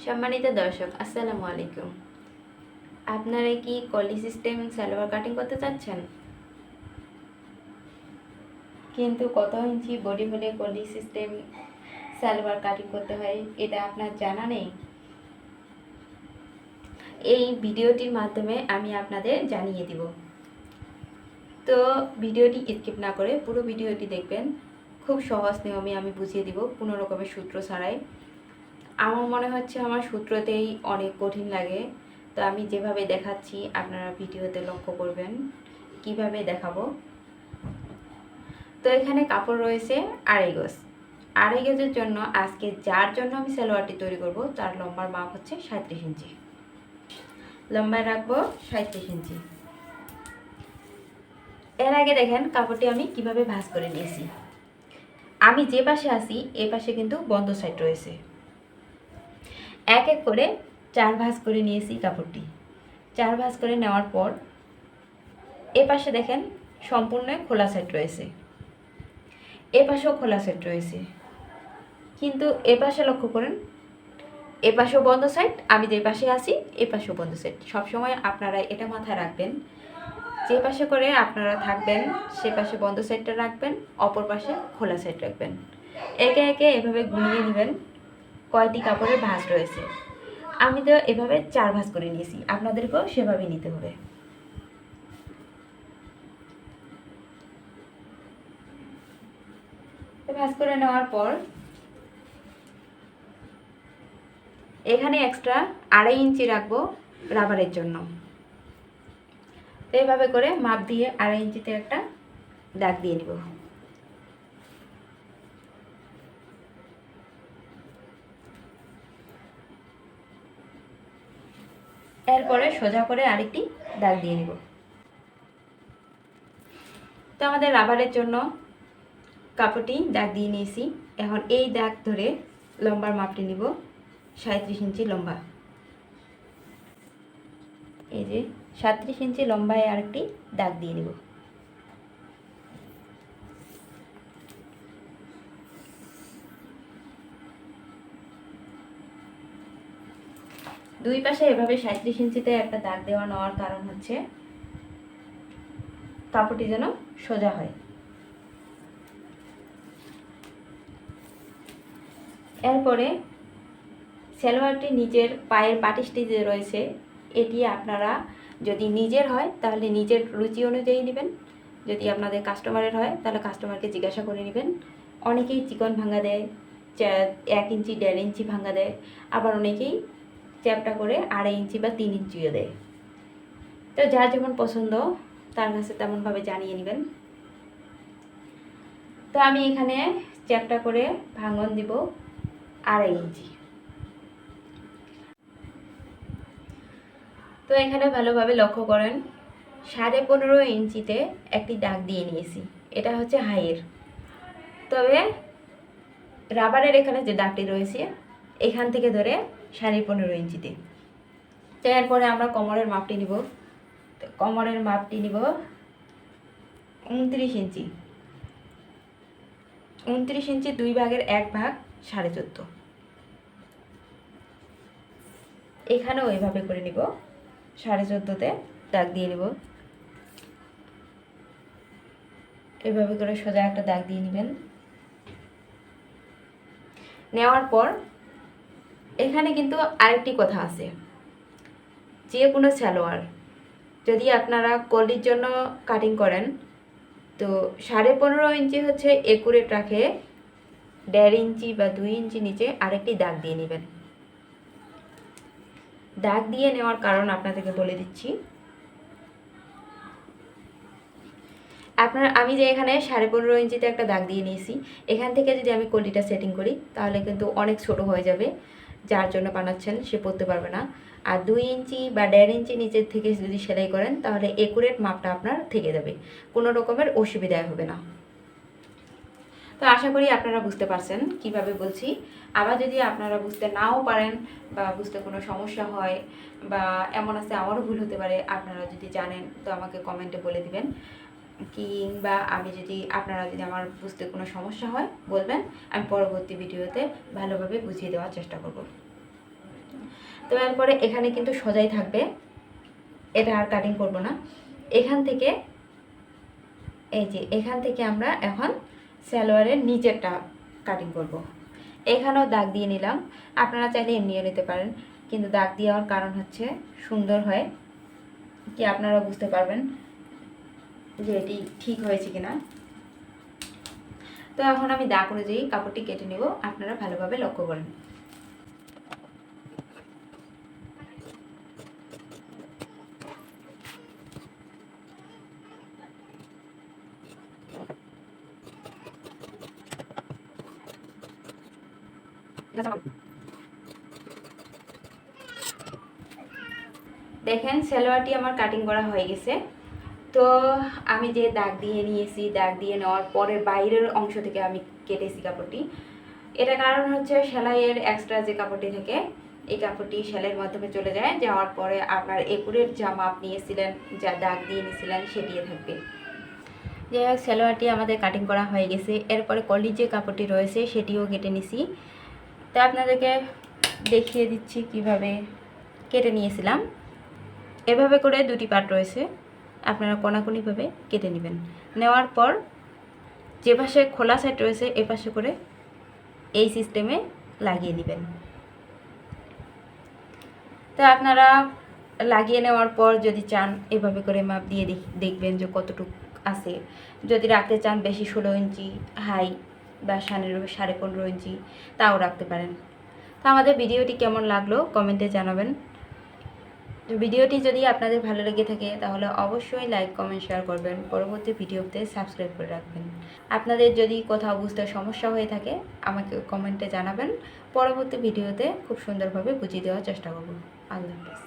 সম্মানিত দর্শক, আসসালামু আলাইকুম। আপনারা কি কলি সিস্টেম সালোয়ার কাটিং করতে চাচ্ছেন, কিন্তু কত ইঞ্চি বডি হলে কলি সিস্টেম সালোয়ার কাটিং করতে হয় এটা আপনার জানা নেই? এই ভিডিওটির মাধ্যমে আমি আপনাদের জানিয়ে দিব। তো ভিডিওটি স্কিপ না করে পুরো ভিডিওটি দেখবেন। খুব সহজ নিয়মে আমি বুঝিয়ে দিব, কোনো রকমের সূত্র ছাড়াই। আমার মনে হচ্ছে আমার সূত্রতেই অনেক কঠিন লাগে। তো আমি যেভাবে দেখাচ্ছি আপনারা ভিডিওতে লক্ষ্য করবেন কিভাবে দেখাবো। তো এখানে কাপড় রয়েছে 2.5 গজ। 2.5 গজের জন্য আজকে যার জন্য আমি সালোয়ারটি তৈরি করব তার লম্বার মাপ হচ্ছে 37 ইঞ্চি। লম্বায় রাখবো 37 ইঞ্চি। এর আগে দেখেন কাপড়টি আমি কিভাবে ভাঁজ করে নিয়েছি। আমি যে পাশে আছি এ পাশে কিন্তু বন্ধ সাইড রয়েছে। এক এক করে 4 ভাঁজ করে নিয়েছি কাপড়টি। 4 ভাঁজ করে নেওয়ার পর এ পাশে দেখেন সম্পূর্ণ খোলা সাইড রয়েছে, এ পাশেও খোলা সাইড রয়েছে, কিন্তু এ পাশে লক্ষ্য করেন এ পাশেও বন্ধ সাইড, আমি যে পাশে আছি এ পাশেও বন্ধ সাইড। সবসময় আপনারা এটা মাথায় রাখবেন, যে পাশে করে আপনারা থাকবেন সে পাশে বন্ধ সাইডটা রাখবেন, অপর পাশে খোলা সাইড রাখবেন। একে একে এভাবে গুনিয়ে নেবেন কয়টি কাপড়ের ভাঁজ রয়েছে। আমি তো এভাবে 4 ভাঁজ করে নিয়েছি, আপনাদেরকেও সেভাবে নিতে হবে। ভাঁজ করে নেওয়ার পর এখানে এক্সট্রা 2.5 ইঞ্চি রাখবো রাবারের জন্য। তো এইভাবে করে মাপ দিয়ে 2.5 ইঞ্চিতে একটা দাগ দিয়ে নিব। এরপরে সোজা করে আরেকটি দাগ দিয়ে নিব। তো আমাদের রাবারের জন্য কাপড়টি দাগ দিয়ে নিয়েছি। এখন এই দাগ ধরে লম্বার মাপটি নিব 37 ইঞ্চি লম্বা। এই যে 37 ইঞ্চি লম্বায় আরেকটি দাগ দিয়ে নিব। দুই পাশে এভাবে 37 ইঞ্চিতে একটা দাগ দেওয়া নেওয়ার কারণ হচ্ছে কাপড়টি যেন সোজা হয়। এরপরে সালোয়ারটি নিচের পায়ের পাটিসটি যে রয়েছে এটি আপনারা যদি নিজের হয় তাহলে নিজের রুচি অনুযায়ী নেবেন, যদি আপনাদের কাস্টমারের হয় তাহলে কাস্টমারকে জিজ্ঞাসা করে নেবেন। অনেকেই চিকন ভাঙা দেয়, 1 ইঞ্চি 1.5 ইঞ্চি ভাঙা দেয়, আবার অনেকেই চ্যাপটা করে 2.5 ইঞ্চি বা 3 ইঞ্চিও দেয়। তো যার যেমন পছন্দ তার কাছে তেমনভাবে জানিয়ে নেবেন। তো আমি এখানে চ্যাপটা করে ভাঙন দিব 2.5 ইঞ্চি। তো এখানে ভালোভাবে লক্ষ্য করেন 15.5 ইঞ্চিতে একটি দাগ দিয়ে নিয়েছি, এটা হচ্ছে হাইয়ের। তবে রাবারের এখানে যে দাগটি রয়েছে এখান থেকে ধরে 15.5 ইঞ্চিতে। তো এরপরে আমরা কোমরের মাপটি নিব। কোমরের মাপটি নিব 29 ইঞ্চি। 29 ইঞ্চি 2 ভাগের 1 ভাগ 14.5। এখানেও এইভাবে করে নিব, 14.5তে দাগ দিয়ে নিব। এভাবে করে সোজা একটা দাগ দিয়ে নেবেন। নেওয়ার পর এখানে কিন্তু আরেকটি কথা আছে, যে কোনো সালোয়ার যদি আপনারা কলির জন্য কাটিং করেন তো 15.5 ইঞ্চি হচ্ছে একুরেট রাখে 1.5 ইঞ্চি বা 2 ইঞ্চি নিচে আরেকটি দাগ দিয়ে নেবেন। দাগ দিয়ে নেওয়ার কারণ আপনাদেরকে বলে দিচ্ছি। আমি যে এখানে 15.5 ইঞ্চিতে একটা দাগ দিয়ে নিয়েছি, এখান থেকে যদি আমি কলিটা সেটিং করি তাহলে কিন্তু অনেক ছোট হয়ে যাবে, যার জন্য বানাচ্ছেন সে পরতে পারবে না। আর 2 ইঞ্চি বা 1.5 ইঞ্চি নিচের থেকে যদি সেলাই করেন তাহলে একুরেট মাপটা আপনার থেকে যাবে, কোনো রকমের অসুবিধা হবে না। তো আশা করি আপনারা বুঝতে পারছেন কিভাবে বলছি। আবার যদি আপনারা বুঝতে নাও পারেন বা বুঝতে কোনো সমস্যা হয় বা এমন আছে আমারও ভুল হতে পারে, আপনারা যদি জানেন তো আমাকে কমেন্টে বলে দিবেন, কিংবা আপনারা যদি আমার বুঝতে কোনো সমস্যা হয় বলবেন, আমি পরবর্তী ভিডিওতে ভালোভাবে বুঝিয়ে দেওয়ার চেষ্টা করব। তো এরপরে এখানে কিন্তু সোজাই থাকবে, এটা আর কাটিং করব না। এখান থেকে এই যে এখান থেকে আমরা এখন সালোয়ারের নিচেরটা কাটিং করব। এখানেও দাগ দিয়ে নিলাম, আপনারা চাইলে এমনিও নিতে পারেন, কিন্তু দাগ দেওয়ার কারণ হচ্ছে সুন্দর হয়, কি আপনারা বুঝতে পারবেন যে এটি ঠিক হয়েছে কিনা। তো এখন আমি দাগ অনুযায়ী কাপড়টি কেটে নেব, আপনারা ভালোভাবে লক্ষ্য করেন। দেখেন সালোয়ারটি আমার কাটিং করা হয়ে গেছে। তো আমি যে দাগ দিয়ে নিয়েছি, দাগ দিয়ে নেওয়ার পরে বাইরের অংশ থেকে আমি কেটেছি কাপড়টি। এটা কারণ হচ্ছে সেলাইয়ের এক্সট্রা যে কাপড়টি থাকে, এই কাপড়টি সেলাইয়ের মাধ্যমে চলে যায়, যাওয়ার পরে আপনার একুরের জামা আপনি নিয়েছিলেন, যা দাগ দিয়ে নিয়েছিলেন সেটিও থাকবে। যাই হোক, সালোয়ারটি আমাদের কাটিং করা হয়ে গেছে। এরপরে কলি যে কাপড়টি রয়েছে সেটিও কেটে নিছি। তো আপনাদেরকে দেখিয়ে দিচ্ছি কিভাবে কেটে নিয়েছিলাম। এভাবে করে দুটি পার্ট রয়েছে, আপনারা কোনাকুনিভাবে কেটে নেবেন। নেওয়ার পর যে পাশে খোলা সাইড রয়েছে এ পাশে করে এই সিস্টেমে লাগিয়ে নেবেন। তো আপনারা লাগিয়ে নেওয়ার পর যদি চান এভাবে করে মাপ দিয়ে দেখবেন যে কতটুকু আছে। যদি রাখতে চান বেশি 16 ইঞ্চি হাই বা 15.5 ইঞ্চি তাও রাখতে পারেন। তো আমাদের ভিডিওটি কেমন লাগলো কমেন্টে জানাবেন। ভিডিওটি যদি আপনাদের ভালো লেগে থাকে তাহলে অবশ্যই লাইক, কমেন্ট, শেয়ার করবেন। পরবর্তী ভিডিওতে সাবস্ক্রাইব করে রাখবেন। আপনাদের যদি কোথাও বুঝতে সমস্যা হয়ে থাকে আমাকে কমেন্টে জানাবেন। পরবর্তী ভিডিওতে খুব সুন্দরভাবে বুঝিয়ে দেওয়ার চেষ্টা করব। আল্লাহ হাফেজ।